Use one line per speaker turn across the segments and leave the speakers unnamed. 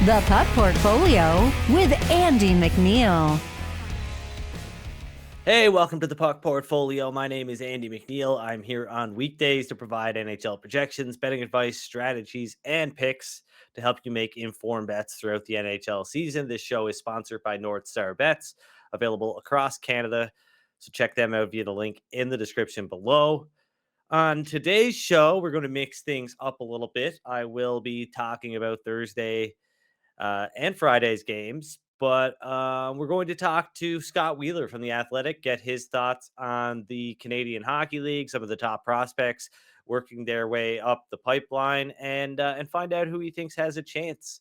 The Puck Portfolio with Andy MacNeil.
Hey, welcome to the Puck Portfolio. My name is Andy MacNeil. I'm here on weekdays to provide NHL projections, betting advice, strategies, and picks to help you make informed bets throughout the NHL season. This show is sponsored by NorthStar Bets, available across Canada. So check them out via the link in the description below. On today's show, we're going to mix things up a little bit. I will be talking about Thursday and Friday's games. But we're going to talk to Scott Wheeler from The Athletic, get his thoughts on the Canadian Hockey League, some of the top prospects working their way up the pipeline, and find out who he thinks has a chance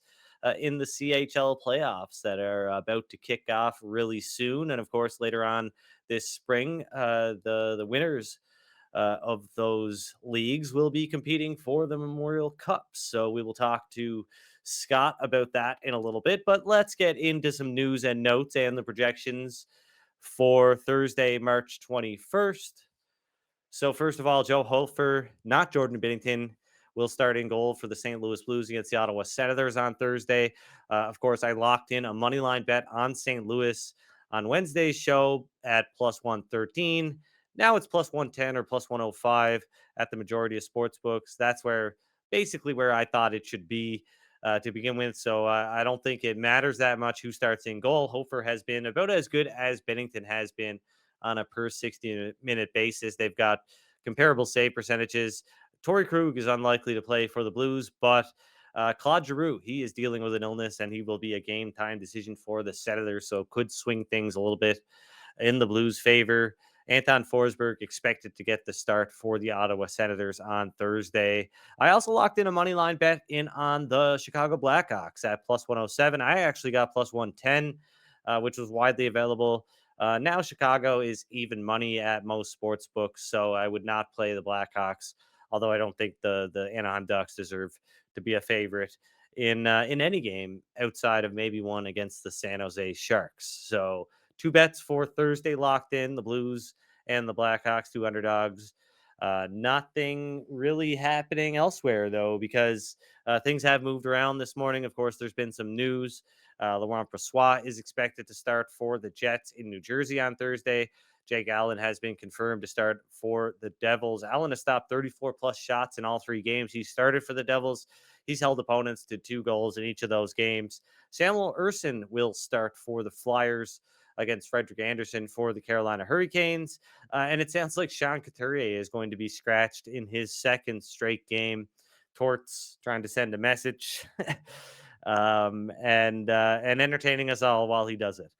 in the CHL playoffs that are about to kick off really soon. And of course, later on this spring, the winners of those leagues will be competing for the Memorial Cup. So we will talk to Scott about that in a little bit, but let's get into some news and notes and the projections for Thursday, March 21st. So first of all, Joe Hofer, not Jordan Binnington, will start in goal for the St. Louis Blues against the Ottawa Senators on Thursday. Of course, I locked in a money line bet on St. Louis on Wednesday's show at plus 113. Now it's plus 110 or plus 105 at the majority of sports books. That's basically where I thought it should be to begin with. So I don't think it matters that much who starts in goal. Hofer has been about as good as Binnington has been on a per 60-minute basis. They've got comparable save percentages. Torrey Krug is unlikely to play for the Blues, but Claude Giroux, he is dealing with an illness, and he will be a game-time decision for the Senators, so could swing things a little bit in the Blues' favor. Anton Forsberg expected to get the start for the Ottawa Senators on Thursday. I also locked in a money line bet in on the Chicago Blackhawks at plus 107. I actually got plus 110, which was widely available. Now Chicago is even money at most sports books, so I would not play the Blackhawks, although I don't think the Anaheim Ducks deserve to be a favorite in any game outside of maybe one against the San Jose Sharks. So two bets for Thursday locked in, the Blues and the Blackhawks, two underdogs. Nothing really happening elsewhere, though, because things have moved around this morning. Of course, there's been some news. Laurent Brossoit is expected to start for the Jets in New Jersey on Thursday. Jake Allen has been confirmed to start for the Devils. Allen has stopped 34-plus shots in all three games he started for the Devils. He's held opponents to 2 goals in each of those games. Samuel Ersson will start for the Flyers against Frederick Anderson for the Carolina Hurricanes. And it sounds like Sean Couturier is going to be scratched in his second straight game. Torts trying to send a message and entertaining us all while he does it.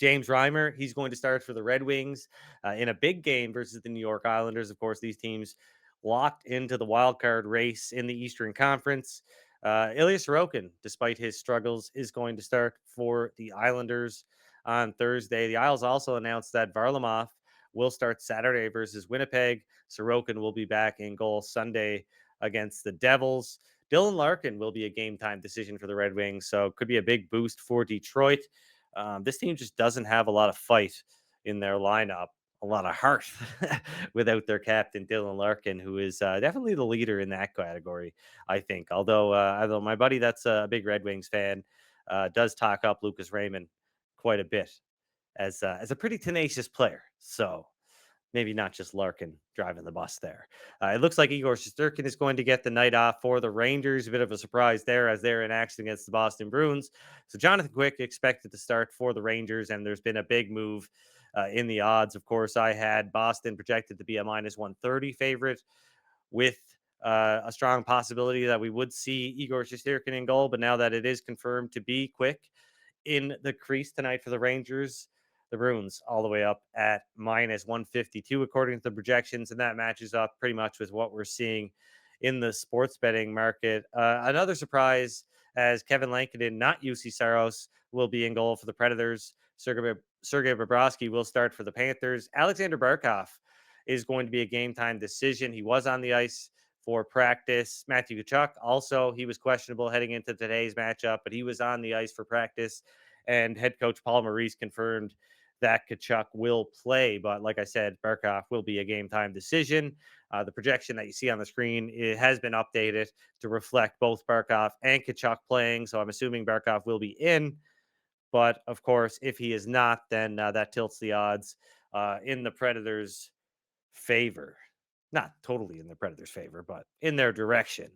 James Reimer, he's going to start for the Red Wings in a big game versus the New York Islanders. Of course, these teams locked into the wild card race in the Eastern Conference. Ilya Sorokin, despite his struggles, is going to start for the Islanders on Thursday. The Isles also announced that Varlamov will start Saturday versus Winnipeg. Sorokin will be back in goal Sunday against the Devils. Dylan Larkin will be a game-time decision for the Red Wings, so it could be a big boost for Detroit. This team just doesn't have a lot of fight in their lineup, a lot of heart without their captain, Dylan Larkin, who is definitely the leader in that category, I think. Although my buddy that's a big Red Wings fan does talk up Lucas Raymond quite a bit as a pretty tenacious player. So maybe not just Larkin driving the bus there. It looks like Igor Shesterkin is going to get the night off for the Rangers. A bit of a surprise there as they're in action against the Boston Bruins. So Jonathan Quick expected to start for the Rangers, and there's been a big move in the odds. Of course, I had Boston projected to be a minus 130 favorite with a strong possibility that we would see Igor Shesterkin in goal. But now that it is confirmed to be Quick in the crease tonight for the Rangers, the Bruins all the way up at minus 152 according to the projections, and that matches up pretty much with what we're seeing in the sports betting market. Another surprise, as Kevin Lankinen, not UC Saros, will be in goal for the Predators. Sergei Bobrovsky will start for the Panthers. Alexander Barkov is going to be a game-time decision. He was on the ice for practice. Matthew Tkachuk also, he was questionable heading into today's matchup, but he was on the ice for practice, and head coach Paul Maurice confirmed that Kachuk will play. But like I said, Barkov will be a game time decision. The projection that you see on the screen, it has been updated to reflect both Barkov and Kachuk playing. So I'm assuming Barkov will be in. But of course, if he is not, then that tilts the odds in the Predators' favor. Not totally in the Predators' favor, but in their direction.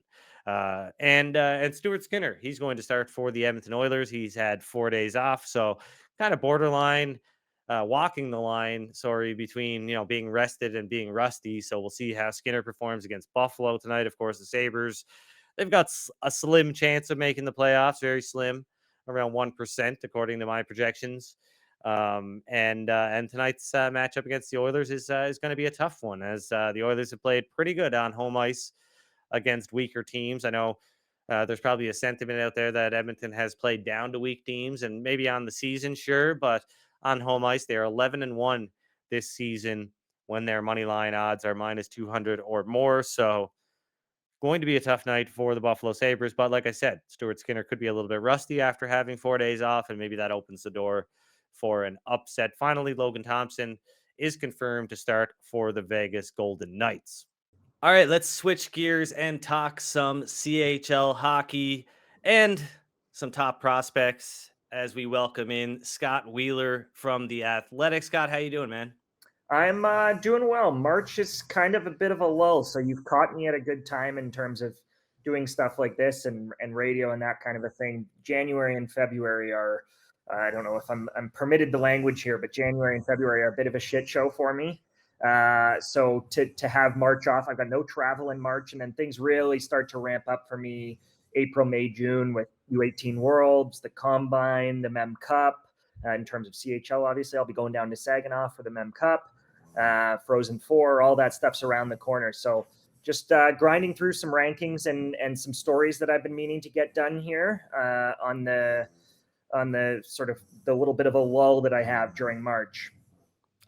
And Stuart Skinner, he's going to start for the Edmonton Oilers. He's had 4 days off, so kind of borderline, walking the line. Sorry, between being rested and being rusty. So we'll see how Skinner performs against Buffalo tonight. Of course, the Sabers, they've got a slim chance of making the playoffs, very slim, around 1% according to my projections. And tonight's matchup against the Oilers is going to be a tough one, as the Oilers have played pretty good on home ice against weaker teams. I know there's probably a sentiment out there that Edmonton has played down to weak teams, and maybe on the season, sure, but on home ice they are 11-1 this season when their money line odds are minus 200 or more. So going to be a tough night for the Buffalo Sabres. But like I said, Stuart Skinner could be a little bit rusty after having 4 days off, and maybe that opens the door for an upset. Finally, Logan Thompson is confirmed to start for the Vegas Golden Knights. All right, let's switch gears and talk some CHL hockey and some top prospects as we welcome in Scott Wheeler from the Athletic. Scott, how you doing, man?
I'm doing well. March is kind of a bit of a lull, so you've caught me at a good time in terms of doing stuff like this and radio and that kind of a thing. January and February are I don't know if I'm permitted the language here, but January and February are a bit of a shit show for me. So to have March off, I've got no travel in March, and then things really start to ramp up for me April, May, June with U18 Worlds, the Combine, the Mem Cup. In terms of CHL, obviously, I'll be going down to Saginaw for the Mem Cup. Frozen Four, all that stuff's around the corner. So just grinding through some rankings and some stories that I've been meaning to get done here on the sort of the little bit of a lull that I have during March.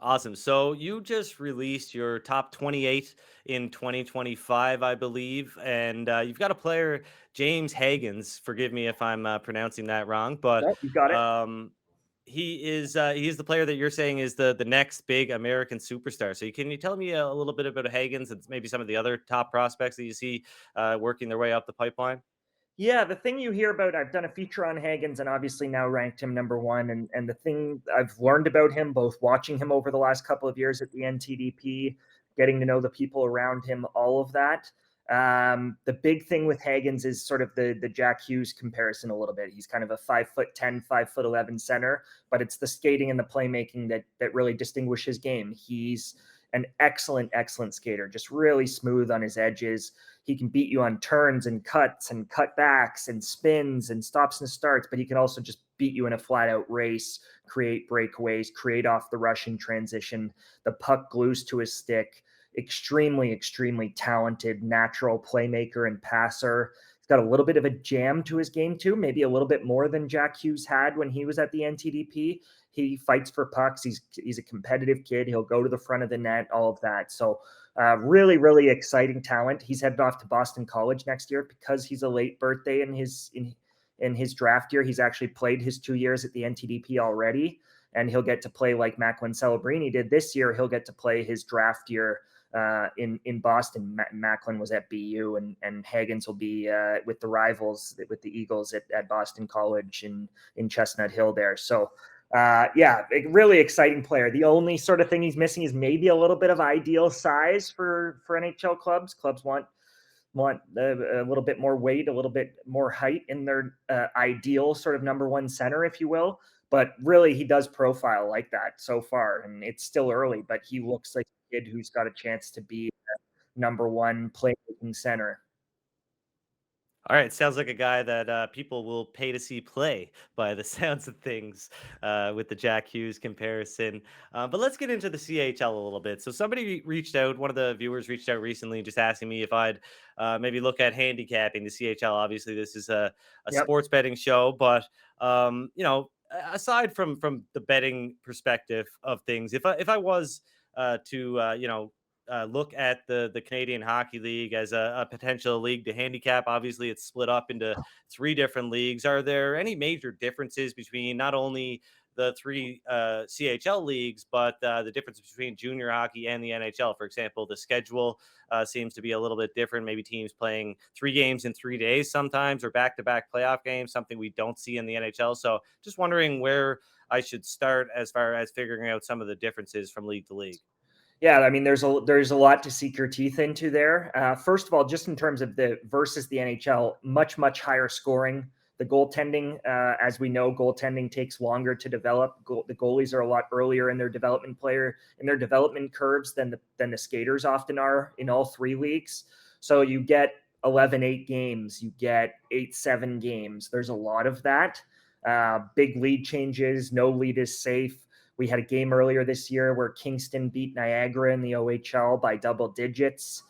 Awesome. So you just released your top 28 in 2025, I believe, and you've got a player, James Hagens. Forgive me if I'm pronouncing that wrong, but
No, you got it.
um, he is the player that you're saying is the next big American superstar. So can you tell me a little bit about Hagens and maybe some of the other top prospects that you see working their way up the pipeline?
Yeah, the thing you hear about, I've done a feature on Hagens and obviously now ranked him number one. And the thing I've learned about him, both watching him over the last couple of years at the NTDP, getting to know the people around him, all of that. The big thing with Hagens is sort of the Jack Hughes comparison a little bit. He's kind of a 5'10", 5'11" center, but it's the skating and the playmaking that really distinguish his game. He's an excellent skater, just really smooth on his edges. He can beat you on turns and cuts and cutbacks and spins and stops and starts, but he can also just beat you in a flat out race, create breakaways, create off the rush in transition. The puck glues to his stick. Extremely talented, natural playmaker and passer. He's got a little bit of a jam to his game too, maybe a little bit more than Jack Hughes had when he was at the NTDP. He fights for pucks. He's a competitive kid. He'll go to the front of the net, all of that. So really exciting talent. He's headed off to Boston College next year because he's a late birthday in his draft year. He's actually played his 2 years at the NTDP already, and he'll get to play like Macklin Celebrini did this year. He'll get to play his draft year in Boston. Macklin was at BU, and Hagens will be with the rivals, with the Eagles at Boston College in Chestnut Hill there. So yeah, a really exciting player. The only sort of thing he's missing is maybe a little bit of ideal size for NHL clubs. Clubs want a little bit more weight, a little bit more height in their ideal sort of number one center, if you will. But really, he does profile like that so far, and it's still early. But he looks like a kid who's got a chance to be number one playmaking center.
All right, sounds like a guy that people will pay to see play by the sounds of things with the Jack Hughes comparison. But let's get into the CHL a little bit. So somebody reached out, one of the viewers reached out recently, just asking me if I'd maybe look at handicapping the CHL. Obviously, this is a
Yep.
sports betting show, but aside from the betting perspective of things, if I was to look at the Canadian Hockey League as a potential league to handicap. Obviously, it's split up into three different leagues. Are there any major differences between not only the three CHL leagues, but the difference between junior hockey and the NHL. For example, the schedule seems to be a little bit different. Maybe teams playing 3 games in 3 days sometimes, or back-to-back playoff games, something we don't see in the NHL. So just wondering where I should start as far as figuring out some of the differences from league to league.
Yeah, I mean, there's a lot to sink your teeth into there. First of all, just in terms of the versus the NHL, much higher scoring. The goaltending, as we know, goaltending takes longer to develop. The goalies are a lot earlier in their development curves than the skaters often are in all 3 leagues. So you get 11-8 games, you get 8-7 games. There's a lot of that. Big lead changes. No lead is safe. We had a game earlier this year where Kingston beat Niagara in the OHL by double digits,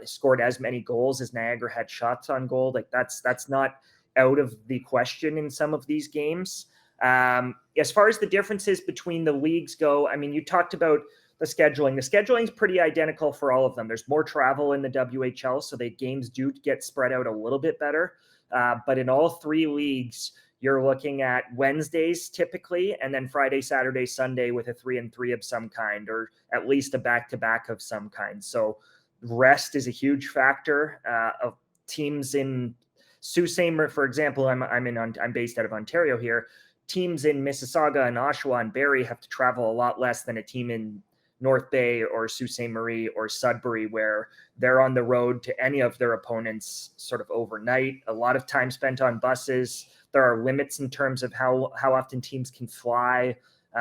scored as many goals as Niagara had shots on goal. Like that's not out of the question in some of these games. As far as the differences between the leagues go, I mean, you talked about the scheduling. The scheduling is pretty identical for all of them. There's more travel in the WHL, so the games do get spread out a little bit better. But in all 3 leagues, you're looking at Wednesdays typically, and then Friday, Saturday, Sunday with a 3-3 of some kind, or at least a back-to-back of some kind. So rest is a huge factor. Of teams in Sault Ste. Marie, for example, I'm based out of Ontario here. Teams in Mississauga and Oshawa and Barrie have to travel a lot less than a team in North Bay or Sault Ste. Marie or Sudbury, where they're on the road to any of their opponents sort of overnight. A lot of time spent on buses. There are limits in terms of how often teams can fly.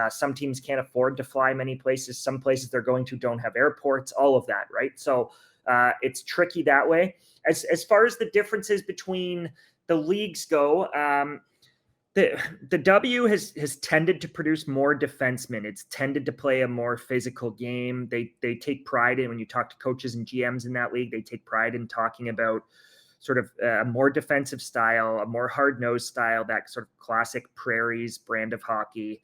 Some teams can't afford to fly many places. Some places they're going to don't have airports, all of that, right? So it's tricky that way. As far as the differences between the leagues go, the W has tended to produce more defensemen. It's tended to play a more physical game. They take pride in, when you talk to coaches and GMs in that league, they take pride in talking about sort of a more defensive style, a more hard-nosed style, that sort of classic Prairies brand of hockey.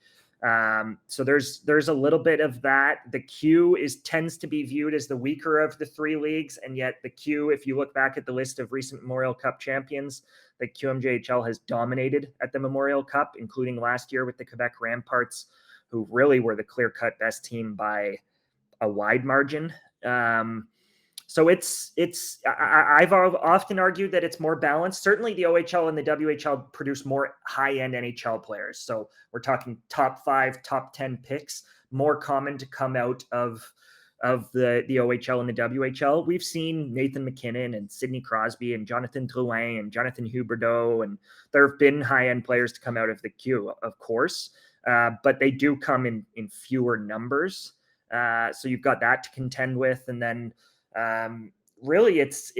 So there's a little bit of that. The Q tends to be viewed as the weaker of the 3 leagues, and yet the Q, if you look back at the list of recent Memorial Cup champions, the QMJHL has dominated at the Memorial Cup, including last year with the Quebec Ramparts, who really were the clear-cut best team by a wide margin. So I've often argued that it's more balanced. Certainly the OHL and the WHL produce more high-end NHL players. So we're talking top 5, top 10 picks, more common to come out of the OHL and the WHL. We've seen Nathan McKinnon and Sidney Crosby and Jonathan Drouin and Jonathan Huberdeau, and there have been high-end players to come out of the Q, of course, but they do come in fewer numbers. So you've got that to contend with, and then really it's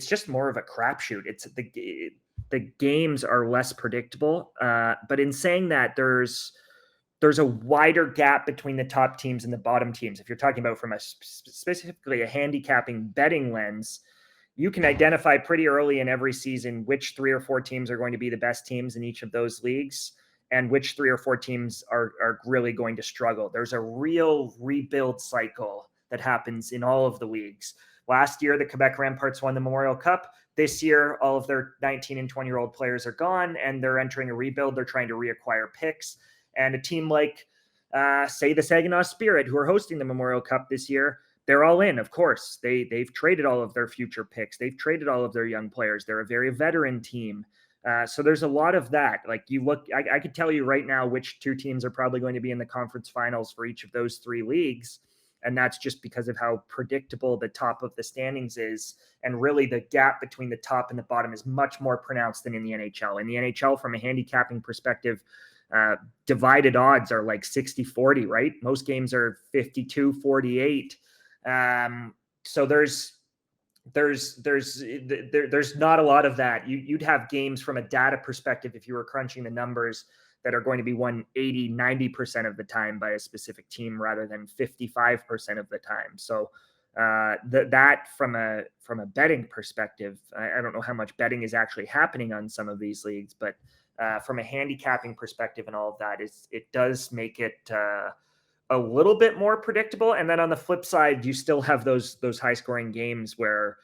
just more of a crapshoot. It's the games are less predictable. But in saying that, there's a wider gap between the top teams and the bottom teams. If you're talking about from specifically a handicapping betting lens, you can identify pretty early in every season which 3 or 4 teams are going to be the best teams in each of those leagues, and which 3 or 4 teams are really going to struggle. There's a real rebuild cycle that happens in all of the leagues. Last year, the Quebec Ramparts won the Memorial Cup. This year, all of their 19 and 20-year-old players are gone, and they're entering a rebuild. They're trying to reacquire picks. And a team like, say, the Saginaw Spirit, who are hosting the Memorial Cup this year, they're all in, of course. They've traded all of their future picks. They've traded all of their young players. They're a very veteran team. So there's a lot of that. Like you look, I could tell you right now which 2 teams are probably going to be in the conference finals for each of those 3 leagues. And that's just because of how predictable the top of the standings is. And really the gap between the top and the bottom is much more pronounced than in the NHL. In the NHL, from a handicapping perspective, divided odds are like 60-40, right? Most games are 52-48. So there's not a lot of that. You'd have games from a data perspective, if you were crunching the numbers, that are going to be won 80-90% of the time by a specific team rather than 55% of the time. So that from a betting perspective, I don't know how much betting is actually happening on some of these leagues, but from a handicapping perspective and all of that, it does make it a little bit more predictable. And then on the flip side, you still have those high scoring games where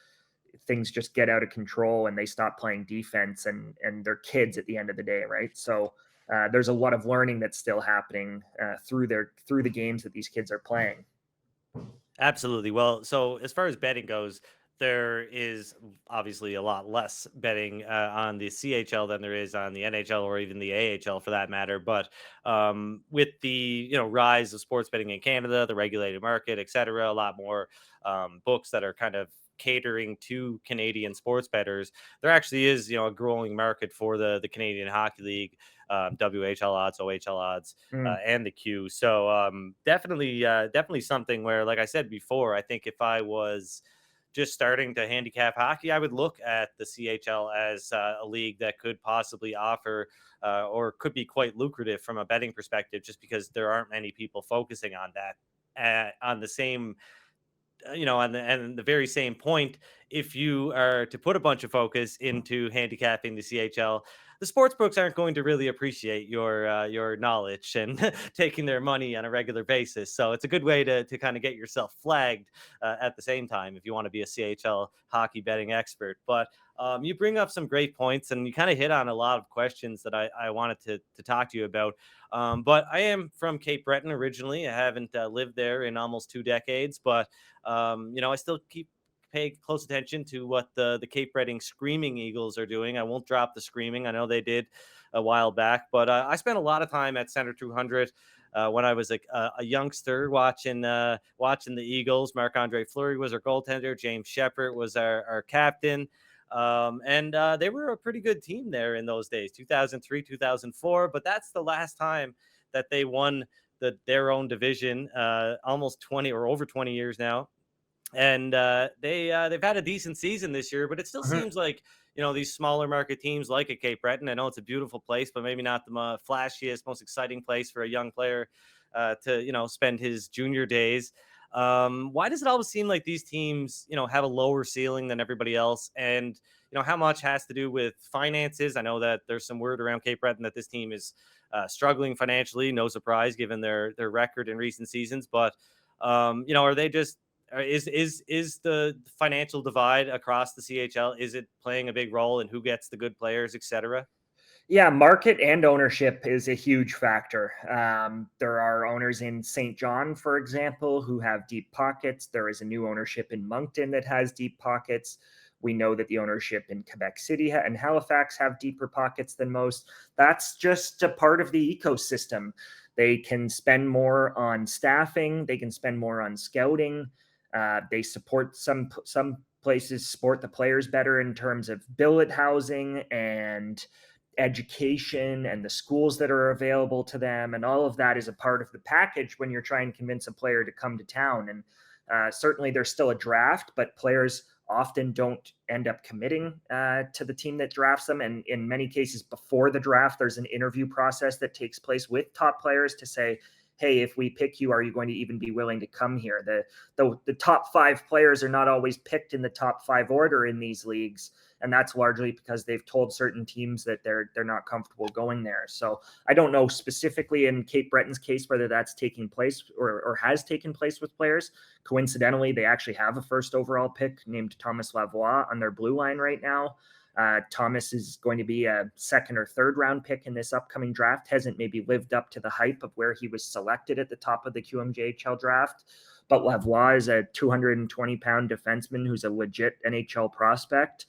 things just get out of control and they stop playing defense and they're kids at the end of the day, right? So there's a lot of learning that's still happening through the games that these kids are playing.
Absolutely. Well, so as far as betting goes, there is obviously a lot less betting on the CHL than there is on the NHL or even the AHL for that matter. But with the rise of sports betting in Canada, the regulated market, et cetera, a lot more books that are kind of catering to Canadian sports bettors. There actually is a growing market for the Canadian Hockey League, WHL odds, OHL odds,
Mm.
and the Q. So definitely something where, like I said before, I think if I was just starting to handicap hockey, I would look at the CHL as a league that could possibly offer or could be quite lucrative from a betting perspective, just because there aren't many people focusing on that. On the same on the very same point, if you are to put a bunch of focus into handicapping the CHL, the sports books aren't going to really appreciate your knowledge and taking their money on a regular basis. So it's a good way to kind of get yourself flagged at the same time if you want to be a CHL hockey betting expert. But you bring up some great points, and you kind of hit on a lot of questions that I wanted to talk to you about. But I am from Cape Breton originally. I haven't lived there in almost 2 decades, but I still keep pay close attention to what the Cape Breton Screaming Eagles are doing. I won't drop the screaming. I know they did a while back, but I spent a lot of time at Center 200 when I was a youngster watching the Eagles. Marc-Andre Fleury was our goaltender. James Shepard was our captain. And they were a pretty good team there in those days, 2003, 2004. But that's the last time that they won their own division, almost 20 or over 20 years now. And they've had a decent season this year, but it still
Mhm.
seems like these smaller market teams like a Cape Breton. I know it's a beautiful place, but maybe not the flashiest, most exciting place for a young player to spend his junior days. Why does it always seem like these teams have a lower ceiling than everybody else? And how much has to do with finances? I know that there's some word around Cape Breton that this team is struggling financially. No surprise given their record in recent seasons, but are they just is the financial divide across the CHL, is it playing a big role in who gets the good players, etc.?
Yeah, market and ownership is a huge factor. There are owners in St. John, for example, who have deep pockets. There is a new ownership in Moncton that has deep pockets. We know that the ownership in Quebec City and Halifax have deeper pockets than most. That's just a part of the ecosystem. They can spend more on staffing. They can spend more on scouting. They support some places support the players better in terms of billet housing and education and the schools that are available to them, and all of that is a part of the package when you're trying to convince a player to come to town. And certainly there's still a draft, but players often don't end up committing to the team that drafts them, and in many cases before the draft there's an interview process that takes place with top players to say, hey, if we pick you, are you going to even be willing to come here? The top 5 players are not always picked in the top 5 order in these leagues, and that's largely because they've told certain teams that they're not comfortable going there. So I don't know specifically in Cape Breton's case whether that's taking place or has taken place with players. Coincidentally, they actually have a first overall pick named Thomas Lavoie on their blue line right now. Thomas is going to be a second or third round pick in this upcoming draft. Hasn't maybe lived up to the hype of where he was selected at the top of the QMJHL draft. But Lavoie is a 220-pound defenseman who's a legit NHL prospect.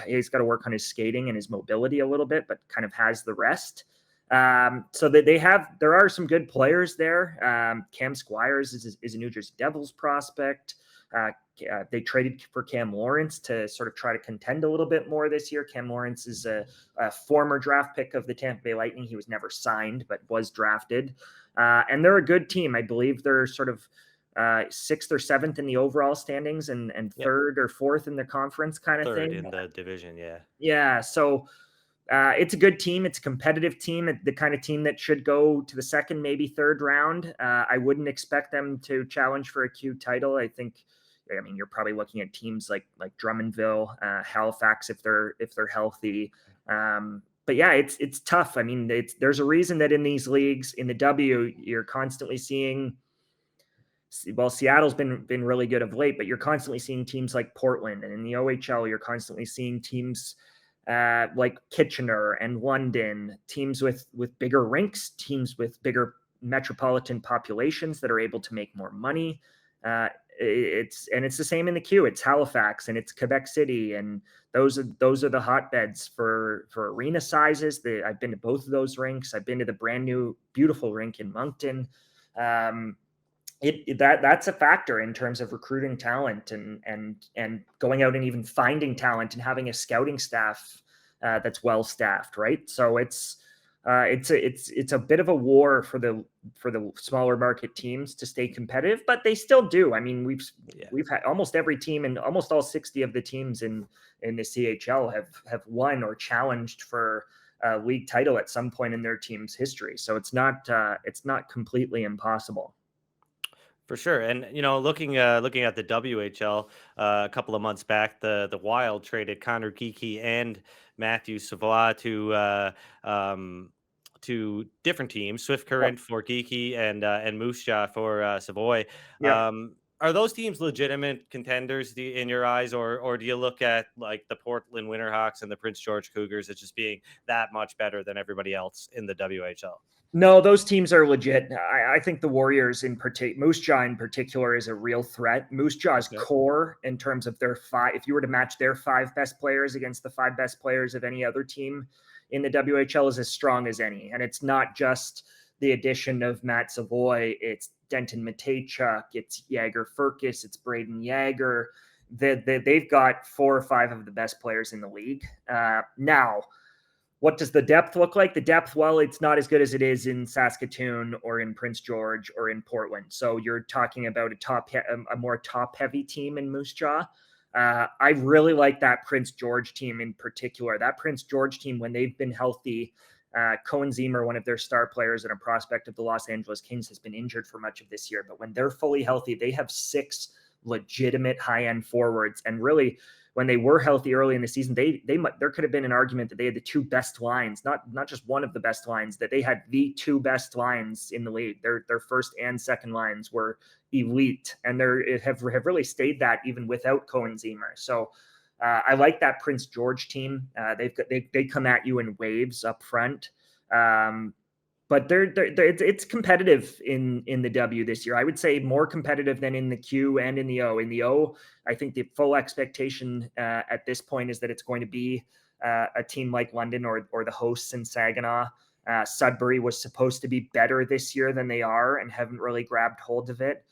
He's got to work on his skating and his mobility a little bit, but kind of has the rest. So that there are some good players there. Cam Squires is a New Jersey Devils prospect. They traded for Cam Lawrence to sort of try to contend a little bit more this year. Cam Lawrence is a former draft pick of the Tampa Bay Lightning. He was never signed, but was drafted. And they're a good team. I believe they're sort of 6th or 7th in the overall standings and
Yep.
3rd or 4th in the conference kind of
Third
thing.
in the division, yeah.
Yeah, so it's a good team. It's a competitive team, the kind of team that should go to the 2nd, maybe 3rd round. I wouldn't expect them to challenge for a Q title. I mean, you're probably looking at teams like Drummondville, Halifax if they're healthy. But yeah, it's tough. I mean, there's a reason that in these leagues in the W you're constantly seeing. Well, Seattle's been really good of late, but you're constantly seeing teams like Portland, and in the OHL you're constantly seeing teams like Kitchener and London, teams with bigger rinks, teams with bigger metropolitan populations that are able to make more money. It's the same in the Q. It's Halifax and it's Quebec City, and those are the hotbeds for arena sizes. I've been to both of those rinks. I've been to the brand new beautiful rink in Moncton. That's a factor in terms of recruiting talent and going out and even finding talent and having a scouting staff that's well staffed, right? So it's a bit of a war for the smaller market teams to stay competitive, but they still do. I mean, we've had almost every team and almost all 60 of the teams in the CHL have won or challenged for a league title at some point in their team's history. So it's not completely impossible.
For sure. And, looking at the WHL, a couple of months back, the Wild traded Connor Geekie and Matthew Savoie to different teams, Swift Current for Geekie and Moose Jaw for Savoy.
Yeah.
Are those teams legitimate contenders in your eyes, or do you look at like the Portland Winterhawks and the Prince George Cougars as just being that much better than everybody else in the WHL?
No, those teams are legit. I think the Warriors in particular, Moose Jaw in particular, is a real threat. Moose Jaw's core in terms of their five, if you were to match their 5 best players against the 5 best players of any other team in the WHL, is as strong as any. And it's not just the addition of Matt Savoy, it's Denton Matejchuk, it's Jagger Furcus, it's Braden Jagger. They've got 4 or 5 of the best players in the league. Now, what does the depth look like? The depth, well, it's not as good as it is in Saskatoon or in Prince George or in Portland. So you're talking about a more top-heavy team in Moose Jaw. I really like that Prince George team in particular. That Prince George team, when they've been healthy, Cohen Zemer, one of their star players and a prospect of the Los Angeles Kings, has been injured for much of this year. But when they're fully healthy, they have 6 legitimate high-end forwards. And really, when they were healthy early in the season, there could have been an argument that they had the 2 best lines, not just one of the best lines, that they had the 2 best lines in the league. Their first and second lines were elite, and have really stayed that even without Cohen Zemer. So I like that Prince George team. They come at you in waves up front. But it's competitive in the W this year. I would say more competitive than in the Q and in the O. In the O, I think the full expectation at this point is that it's going to be a team like London or the hosts in Saginaw. Sudbury was supposed to be better this year than they are and haven't really grabbed hold of it.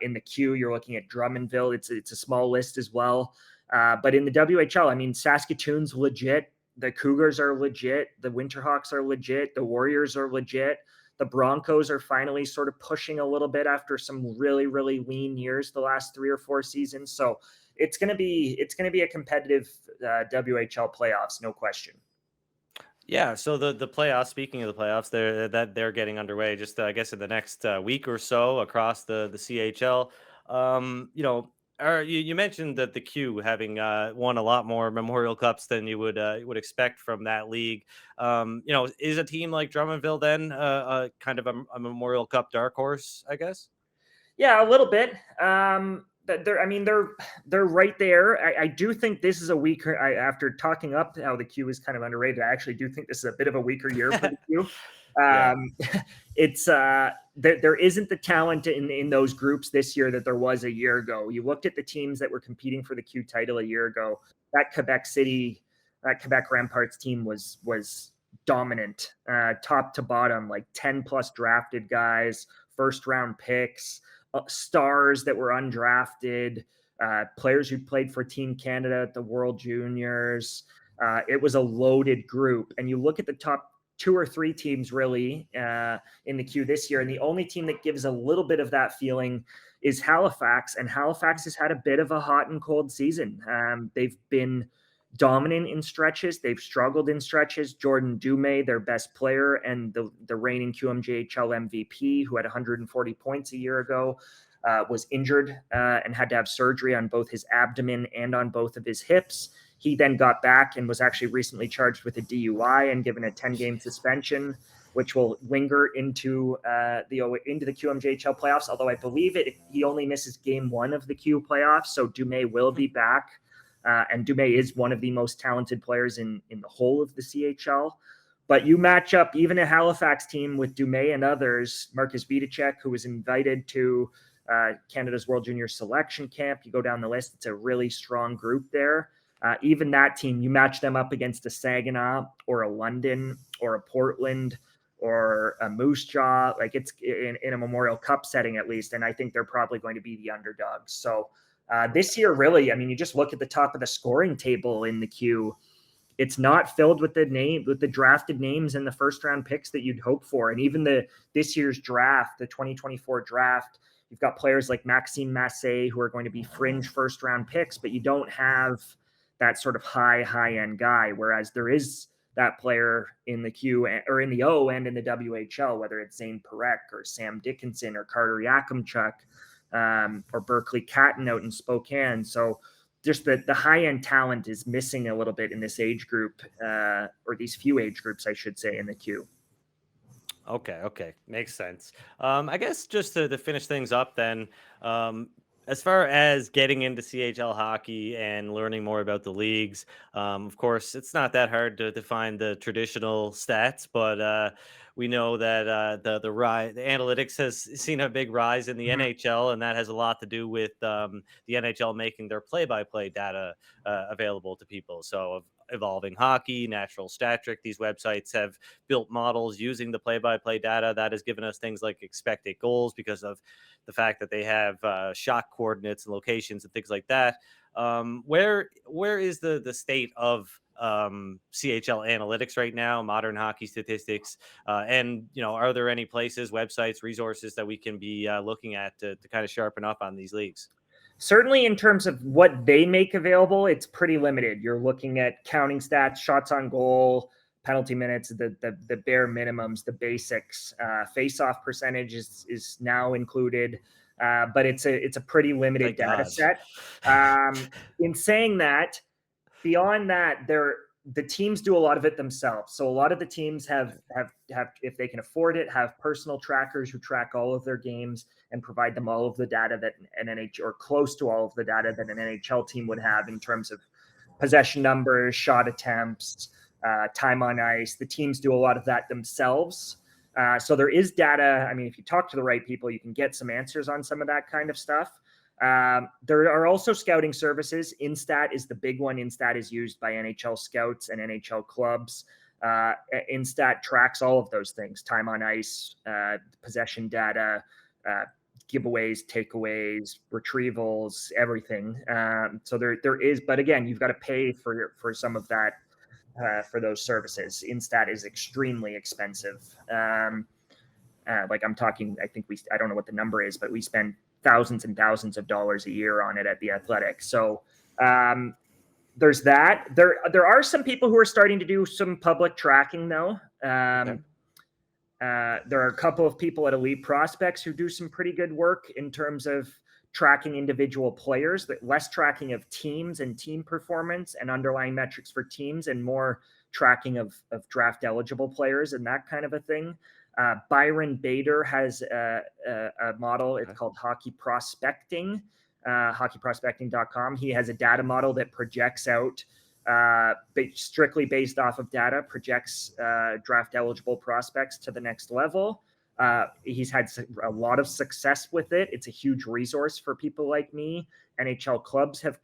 In the Q, you're looking at Drummondville. It's a small list as well. But in the WHL, I mean, Saskatoon's legit. The Cougars are legit. The Winterhawks are legit. The Warriors are legit. The Broncos are finally sort of pushing a little bit after some really, really lean years the last 3 or 4 seasons. So it's going to be a competitive WHL playoffs, no question.
Yeah, so the playoffs. Speaking of the playoffs, they're getting underway. Just I guess in the next week or so across the CHL. You mentioned that the Q having won a lot more Memorial Cups than you would expect from that league. Is a team like Drummondville then kind of a Memorial Cup dark horse, I guess?
Yeah, a little bit. They're right there. I do think this is a weaker. After talking up how the Q is kind of underrated, I actually do think this is a bit of a weaker year for the Q. It's there isn't the talent in those groups this year that there was a year ago. You looked at the teams that were competing for the Q title a year ago. That Quebec Ramparts team was dominant, top to bottom, like 10 plus drafted guys, first round picks, stars that were undrafted, players who played for Team Canada at the World Juniors. It was a loaded group, and you look at the top 2 or 3 teams really in the Q this year, and the only team that gives a little bit of that feeling is Halifax, and Halifax has had a bit of a hot and cold season. They've been dominant in stretches. They've struggled in stretches. Jordan Dumais, their best player and the reigning QMJHL MVP, who had 140 points a year ago, was injured and had to have surgery on both his abdomen and on both of his hips. He then got back and was actually recently charged with a DUI and given a 10-game suspension, which will linger into the QMJHL playoffs. Although I believe he only misses game 1 of the Q playoffs, so Dumais will be back And Dumais is one of the most talented players in the whole of the CHL. But you match up even a Halifax team with Dumais and others, Marcus Vidacek, who was invited to Canada's World Junior Selection Camp. You go down the list, it's a really strong group there. Even that team, you match them up against a Saginaw or a London or a Portland or a Moose Jaw, like it's in a Memorial Cup setting at least. And I think they're probably going to be the underdogs. So this year, really, I mean, you just look at the top of the scoring table in the queue. It's not filled with the drafted names and the first round picks that you'd hope for. And even this year's draft, the 2024 draft, you've got players like Maxime Massé who are going to be fringe first round picks, but you don't have that sort of high end guy. Whereas there is that player in the Q or in the O and in the WHL, whether it's Zane Perek or Sam Dickinson or Carter Yakimchuk or Berkeley Catton out in Spokane. So just the high-end talent is missing a little bit in this age group, or these few age groups, I should say, in the queue.
Okay. Makes sense. I guess just to finish things up then, as far as getting into CHL hockey and learning more about the leagues, of course, it's not that hard to find the traditional stats, but we know that the analytics has seen a big rise in the NHL, and that has a lot to do with the NHL making their play-by-play data available to people. So Evolving Hockey, Natural Stat Trick, these websites have built models using the play-by-play data that has given us things like expected goals because of the fact that they have shot coordinates and locations and things like that. Where is the state of CHL analytics right now, modern hockey statistics, and are there any places, websites, resources that we can be looking at to kind of sharpen up on these leagues?
Certainly in terms of what they make available, it's pretty limited. You're looking at counting stats, shots on goal, penalty minutes, the bare minimums, the basics. Face-off percentage is now included, but it's a pretty limited data set. In saying that, beyond that, the teams do a lot of it themselves. So a lot of the teams have, if they can afford it, have personal trackers who track all of their games and provide them all of the data that an NHL, or close to all of the data that an NHL team would have in terms of possession numbers, shot attempts, time on ice. The teams do a lot of that themselves. So there is data. I mean, if you talk to the right people, you can get some answers on some of that kind of stuff. There are also scouting services. Instat is the big one. Instat is used by NHL scouts and NHL clubs. Instat tracks all of those things: time on ice, possession data, giveaways, takeaways, retrievals, everything. So there is, but again, you've got to pay for some of that for those services. Instat is extremely expensive. Like I'm talking, I don't know what the number is, but we spend thousands and thousands of dollars a year on it at The Athletic. So there's that. There are some people who are starting to do some public tracking though. There are a couple of people at Elite Prospects who do some pretty good work in terms of tracking individual players, that less tracking of teams and team performance and underlying metrics for teams, and more tracking of draft eligible players and that kind of a thing. Byron Bader has a model. It's called Hockey Prospecting, hockeyprospecting.com. He has a data model that projects out, strictly based off of data, projects draft eligible prospects to the next level. He's had a lot of success with it. It's a huge resource for people like me. NHL clubs have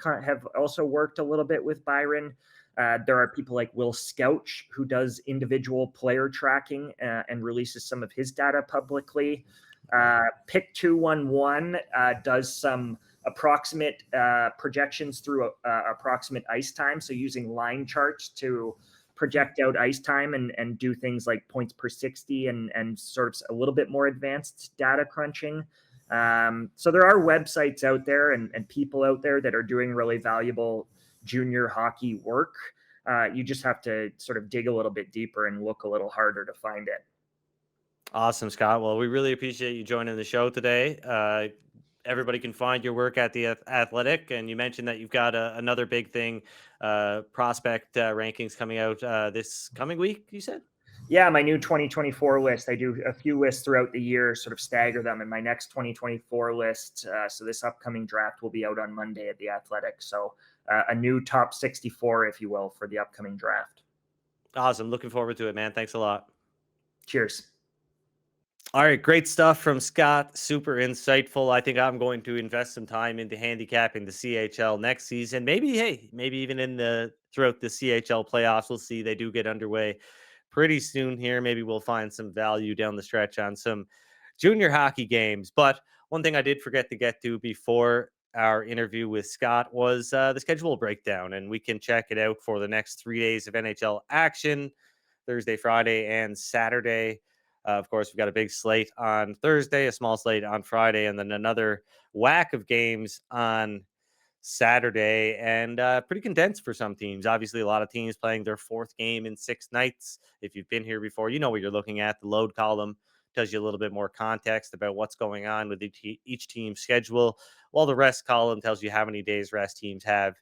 also worked a little bit with Byron. There are people like Will Scouch, who does individual player tracking and releases some of his data publicly. Pick 211 does some approximate projections through approximate ice time. So using line charts to project out ice time and do things like points per 60 and sort of a little bit more advanced data crunching. So there are websites out there and people out there that are doing really valuable junior hockey work. You just have to sort of dig a little bit deeper and look a little harder to find it.
Awesome, Scott. Well, we really appreciate you joining the show today. Everybody can find your work at The Athletic, and you mentioned that you've got another big thing, prospect rankings coming out this coming week, you said?
Yeah, my new 2024 list. I do a few lists throughout the year, sort of stagger them. And my next 2024 list, so this upcoming draft will be out on Monday at the Athletic. So a new top 64, if you will, for the upcoming draft.
Awesome. Looking forward to it, man. Thanks a lot.
Cheers.
All right, great stuff from Scott. Super insightful. I think I'm going to invest some time into handicapping the CHL next season. Maybe, hey, maybe even in the throughout the CHL playoffs. We'll see. They do get underway pretty soon here. Maybe we'll find some value down the stretch on some junior hockey games. But one thing I did forget to get to before our interview with Scott was the schedule breakdown, and we can check it out for the next 3 days of NHL action: Thursday, Friday, and Saturday. Of course, we've got a big slate on Thursday, a small slate on Friday, and then another whack of games on Saturday, and pretty condensed for some teams. Obviously, a lot of teams playing their fourth game in 6 nights. If you've been here before, you know what you're looking at. The load column tells you a little bit more context about what's going on with each team's schedule, while the rest column tells you how many days rest teams have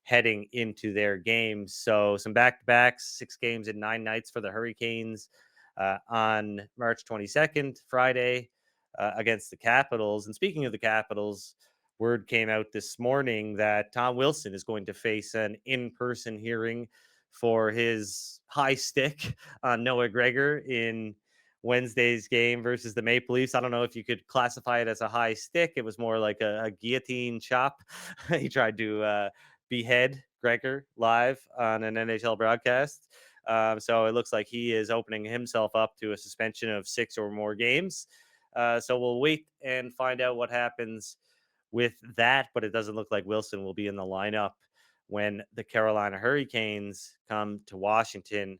heading into their games. So some back-to-backs, 6 games in 9 nights for the Hurricanes on March 22nd, Friday, against the Capitals. And speaking of the Capitals, word came out this morning that Tom Wilson is going to face an in-person hearing for his high stick on Noah Gregor in Wednesday's game versus the Maple Leafs. I don't know if you could classify it as a high stick. It was more like a guillotine chop. He tried to behead Gregor live on an NHL broadcast. So it looks like he is opening himself up to a suspension of 6 or more games. So we'll wait and find out what happens with that. But it doesn't look like Wilson will be in the lineup when the Carolina Hurricanes come to Washington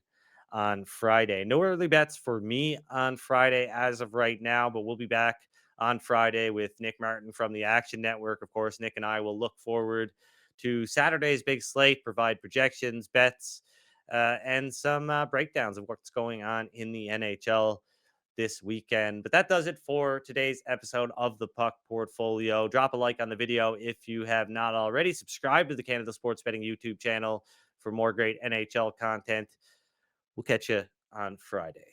on Friday. No early bets for me on Friday as of right now, but we'll be back on Friday with Nick Martin from the Action Network. Of course, Nick and I will look forward to Saturday's big slate, provide projections, bets, and some breakdowns of what's going on in the NHL this weekend. But that does it for today's episode of the Puck Portfolio. Drop a like on the video if you have not already. Subscribe to the Canada Sports Betting YouTube channel for more great NHL content. We'll catch you on Friday.